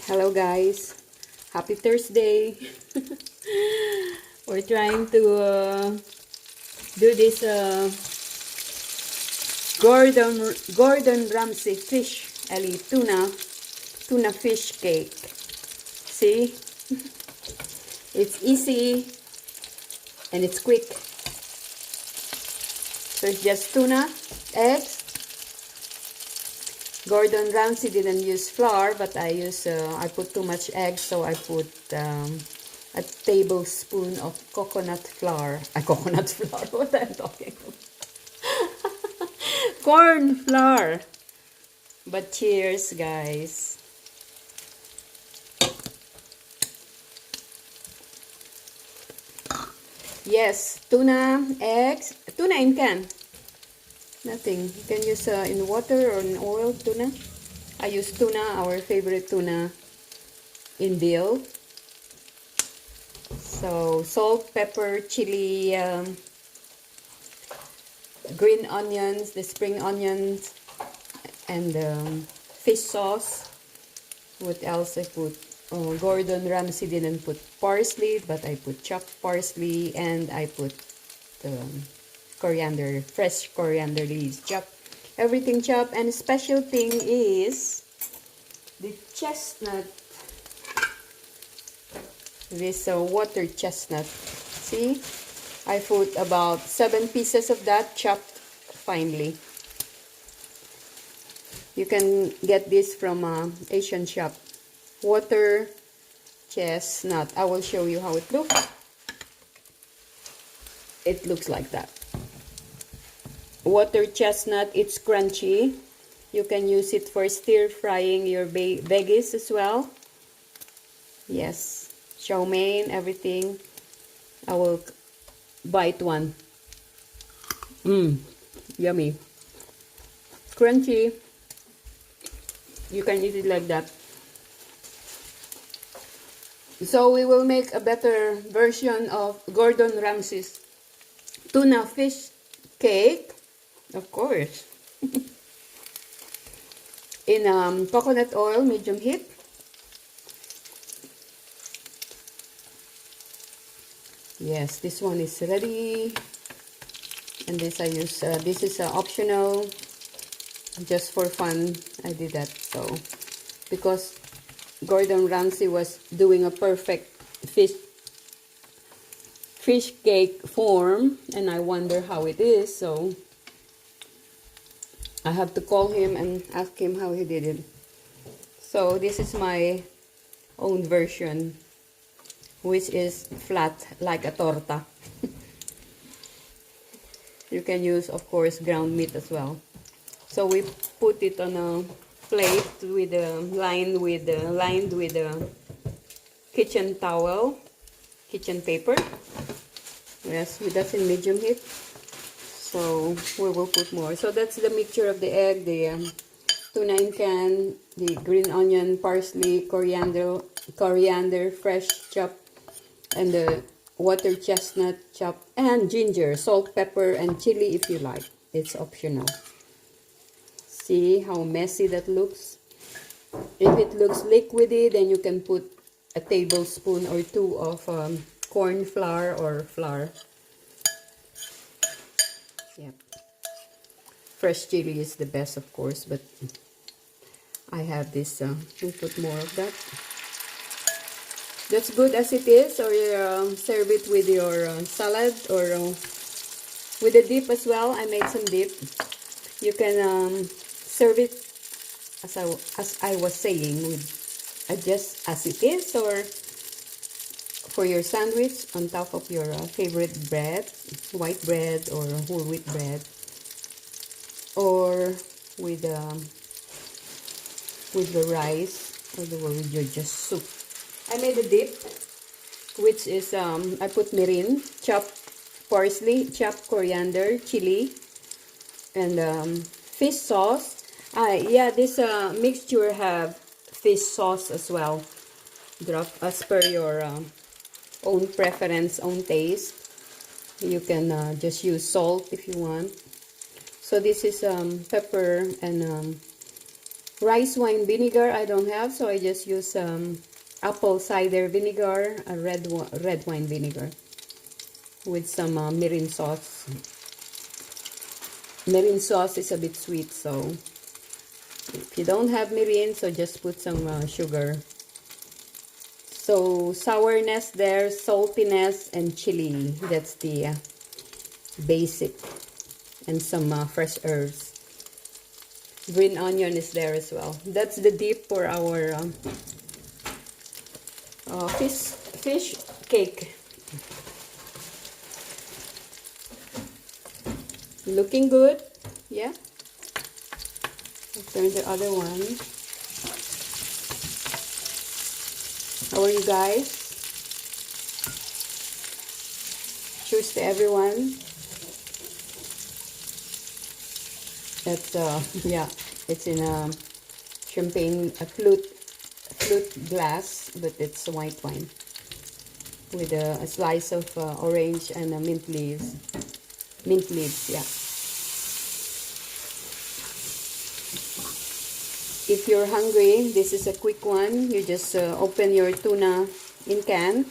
Hello guys, happy Thursday. We're trying to do this Gordon Ramsay fish, tuna fish cake. See, it's easy and it's quick. So it's just tuna, eggs. Gordon Ramsay didn't use flour, but I put too much eggs, so I put a tablespoon of coconut flour. Coconut flour, what am I talking about? Corn flour. But cheers, guys. Yes, tuna, eggs, tuna in can. Nothing. You can use in water or in oil tuna. I use tuna, our favorite tuna, in dill. So salt, pepper, chili, green onions, the spring onions, and fish sauce. What else I put? Oh, Gordon Ramsay didn't put parsley, but I put chopped parsley, and I put coriander, fresh coriander leaves, chop, everything chop. And the special thing is the chestnut, this water chestnut. See, I put about 7 pieces of that, chopped finely. You can get this from Asian shop. Water chestnut. I will show you how it looks. It looks like that. Water chestnut, it's crunchy. You can use it for stir frying your veggies as well. Yes, chow mein, everything. I will bite one. Yummy. Crunchy. You can eat it like that. So we will make a better version of Gordon Ramsay's tuna fish cake. Of course. In coconut oil, medium heat. Yes, this one is ready. And this I use, this is optional. Just for fun, I did that. So, because Gordon Ramsay was doing a perfect fish cake form, and I wonder how it is, so I have to call him and ask him how he did it. So this is my own version, which is flat like a torta. You can use, of course, ground meat as well. So we put it on a plate with lined with kitchen towel, kitchen paper. Yes, that's in medium heat. So we will put more. So that's the mixture of the egg, the tuna in can, the green onion, parsley, coriander, fresh chopped, and the water chestnut chopped, and ginger, salt, pepper, and chili if you like. It's optional. See how messy that looks? If it looks liquidy, then you can put a tablespoon or 2 of corn flour or flour. Yep. Fresh chili is the best, of course, but I have this. We'll put more of that. That's good as it is, or serve it with your salad or with a dip as well. I made some dip. You can serve it as I was saying, with just as it is, or for your sandwich on top of your favorite bread, white bread or whole wheat bread, or with the rice, or with your just soup. I made a dip, which is I put mirin, chopped parsley, chopped coriander, chili, and fish sauce. Yeah, this mixture have fish sauce as well. Drop as per your own preference, own taste. You can just use salt if you want. So this is pepper and Rice wine vinegar I don't have, so I just use apple cider vinegar, a red wine vinegar with some mirin sauce. Mirin sauce is a bit sweet, so if you don't have mirin, so just put some sugar. So sourness there, saltiness, and chili. That's the basic. And some fresh herbs. Green onion is there as well. That's the dip for our fish cake. Looking good. Yeah. I'll turn the other one. How are you guys? Cheers to everyone. That's yeah, it's in a champagne, a flute glass, but it's a white wine with a slice of orange and mint leaves. Mint leaves, yeah. If you're hungry, this is a quick one. You just open your tuna in can.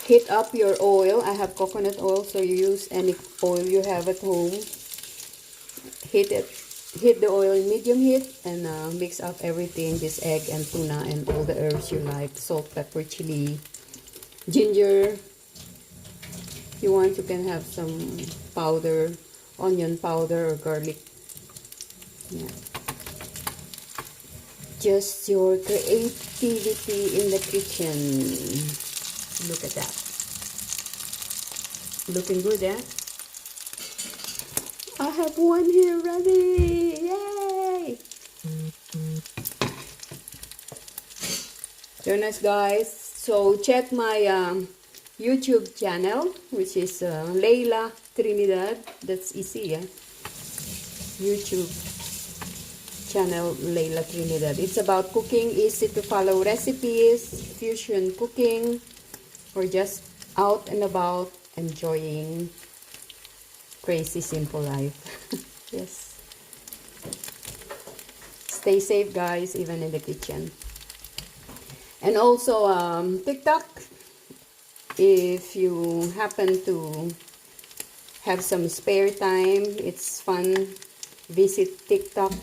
Heat up your oil. I have coconut oil, so you use any oil you have at home. Heat the oil in medium heat and mix up everything, this egg and tuna and all the herbs you like, salt, pepper, chili, ginger. If you want, you can have some powder, onion powder or garlic. Yeah. Just your creativity in the kitchen. Look at that. Looking good, eh? I have one here ready! Yay! Very nice, guys. So check my YouTube channel, which is Layla Trinidad. That's easy, yeah? YouTube channel Layla Trinidad. It's about cooking, easy to follow recipes, fusion cooking, or just out and about enjoying crazy simple life. Yes. Stay safe, guys, even in the kitchen. And also TikTok. If you happen to have some spare time, it's fun. Visit TikTok.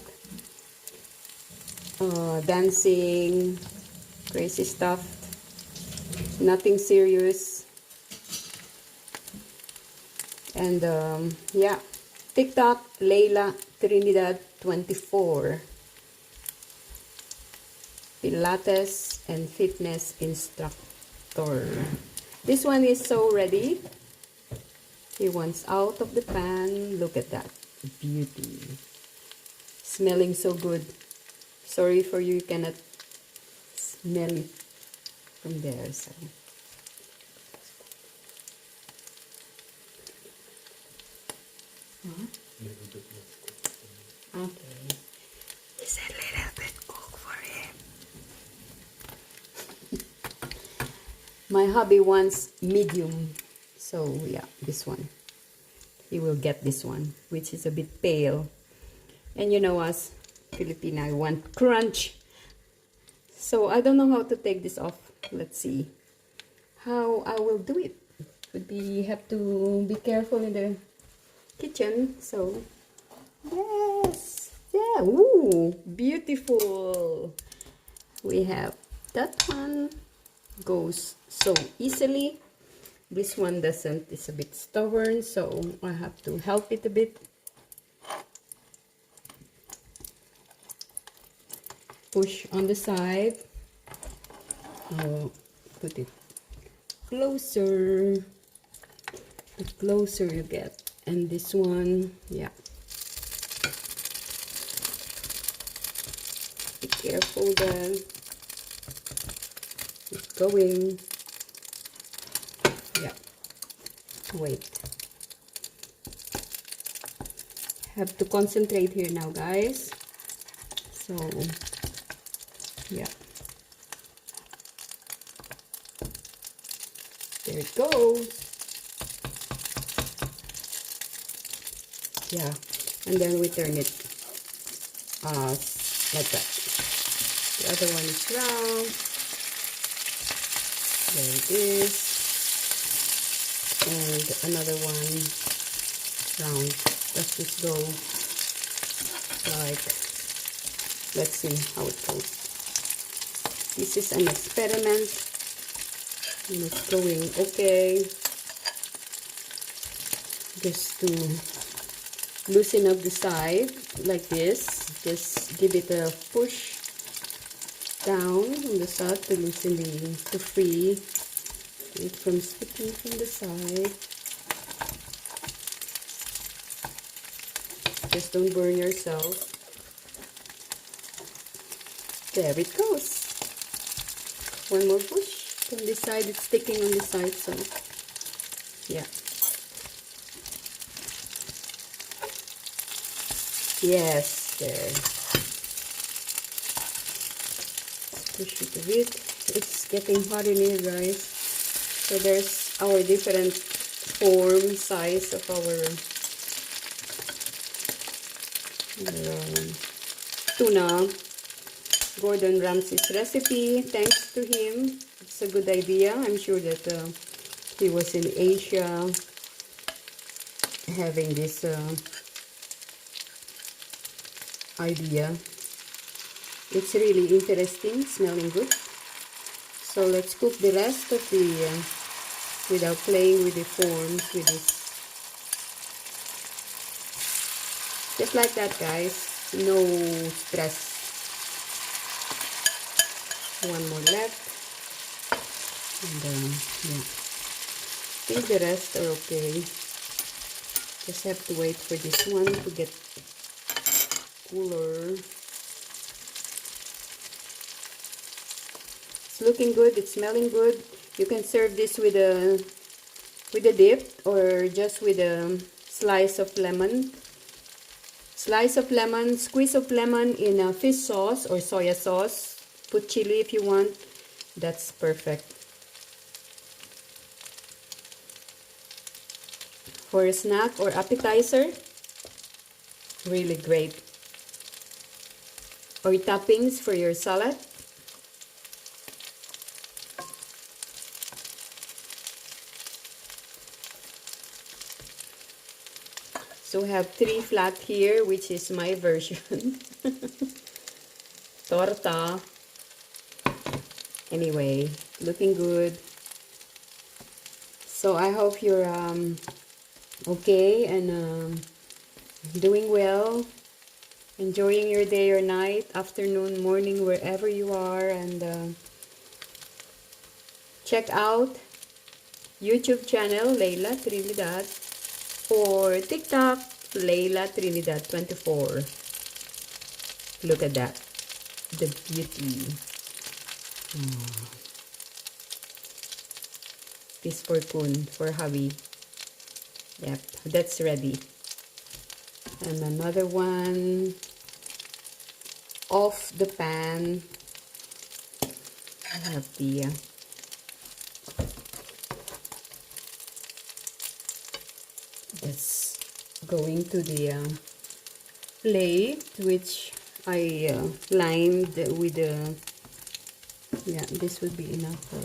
Dancing, crazy stuff. Nothing serious. And yeah, TikTok Layla Trinidad 24, Pilates and fitness instructor. This one is so ready. He wants out of the pan. Look at that beauty, smelling so good. Sorry for you cannot smell it from there. So. Okay. It's a little bit cook for him. My hubby wants medium. So yeah, this one. He will get this one, which is a bit pale. And you know us, Filipina, I want crunch. So I don't know how to take this off. Let's see how I will do it. Would be have to be careful in the kitchen. So yes, yeah, ooh, beautiful. We have that one, goes so easily. This one doesn't, it's a bit stubborn, so I have to help it a bit. Push on the side. I'll put it closer. The closer you get. And this one, yeah. Be careful then. Keep going. Yeah. Wait. Have to concentrate here now, guys. So, yeah. There it goes. Yeah, and then we turn it like that. The other one is round. There it is. And another one round. Let's just go like, let's see how it goes. This is an experiment, and it's going okay. Just to loosen up the side like this, just give it a push down on the side to loosen to free it from sticking from the side. Just don't burn yourself. There it goes. One more push from this side. It's sticking on this side, so yeah. Yes, there. Push it a bit. It's getting hot in here, guys. So there's our different form, size of our tuna. Gordon Ramsay's recipe. Thanks to him. It's a good idea. I'm sure that he was in Asia having this idea. It's really interesting, smelling good. So let's cook the rest of the without playing with the forms with this. Just like that, guys. No stress. One more left. And yeah. I think the rest are okay. Just have to wait for this one to get cooler. It's looking good. It's smelling good. You can serve this with a dip or just with a slice of lemon. Slice of lemon, squeeze of lemon in a fish sauce or soya sauce. Put chili if you want. That's perfect. For a snack or appetizer, really great. Or toppings for your salad. So we have 3 flat here, which is my version. Torta. Anyway, looking good. So I hope you're okay and doing well, enjoying your day or night, afternoon, morning, wherever you are. And check out YouTube channel Layla Trinidad or TikTok Layla Trinidad 24. Look at that, the beauty. This for Kun, for hubby. Yep, that's ready. And another one off the pan. I have the that's going to the plate, which I lined with the yeah, this would be enough for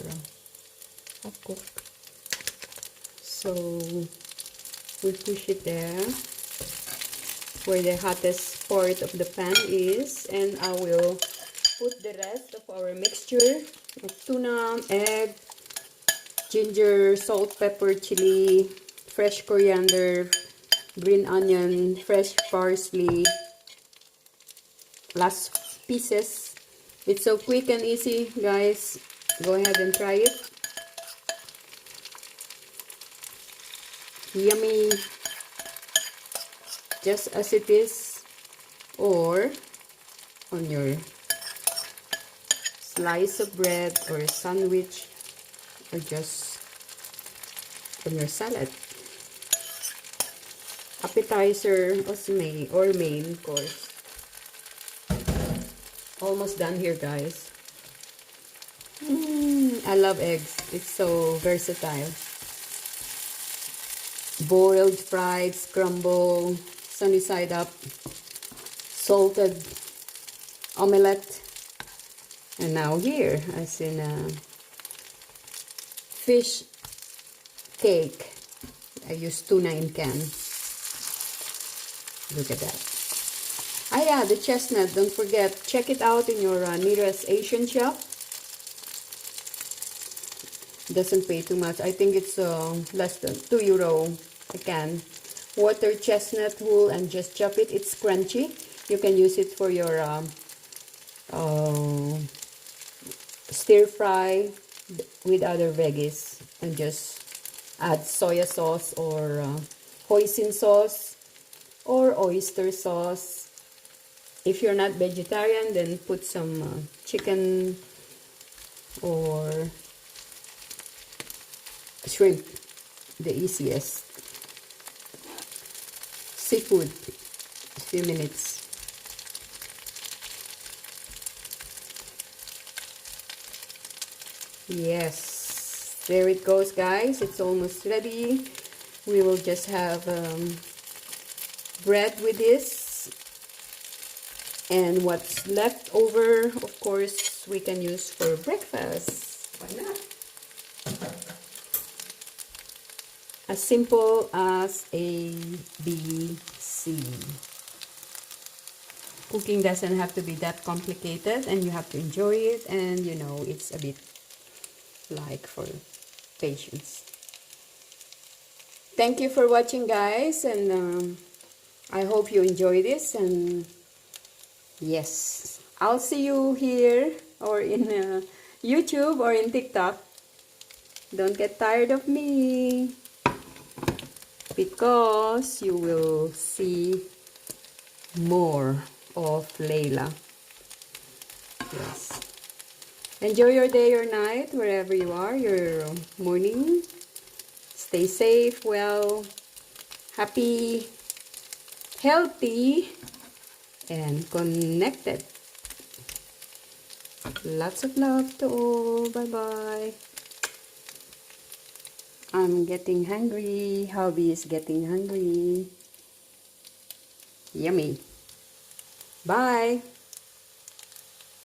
a cook. So we push it there where the hottest part of the pan is, and I will put the rest of our mixture of tuna, egg, ginger, salt, pepper, chili, fresh coriander, green onion, fresh parsley, last pieces. It's so quick and easy, guys. Go ahead and try it. Yummy, just as it is, or on your slice of bread or a sandwich, or just on your salad. Appetizer or main course. Almost done here, guys. I love eggs. It's so versatile. Boiled, fried, scrambled, sunny side up, salted omelette. And now here, as in a fish cake, I use tuna in can. Look at that. Ah yeah, the chestnut, don't forget, check it out in your nearest Asian shop. Doesn't pay too much. I think it's less than €2 a can. Water chestnut whole and just chop it. It's crunchy. You can use it for your stir fry with other veggies, and just add soya sauce or hoisin sauce or oyster sauce. If you're not vegetarian, then put some chicken or shrimp, the easiest. Seafood, a few minutes. Yes, there it goes, guys. It's almost ready. We will just have bread with this, and what's left over, of course, we can use for breakfast. Why not? As simple as A, B, C. Cooking doesn't have to be that complicated, and you have to enjoy it, and you know, it's a bit like for patience. Thank you for watching, guys, and I hope you enjoy this. And yes, I'll see you here or in YouTube or in TikTok. Don't get tired of me, because you will see more of Layla. Yes. Enjoy your day or night, wherever you are, your morning. Stay safe, well, happy, healthy, and connected. Lots of love to all. Bye-bye. I'm getting hungry. Hubby is getting hungry. Yummy. Bye.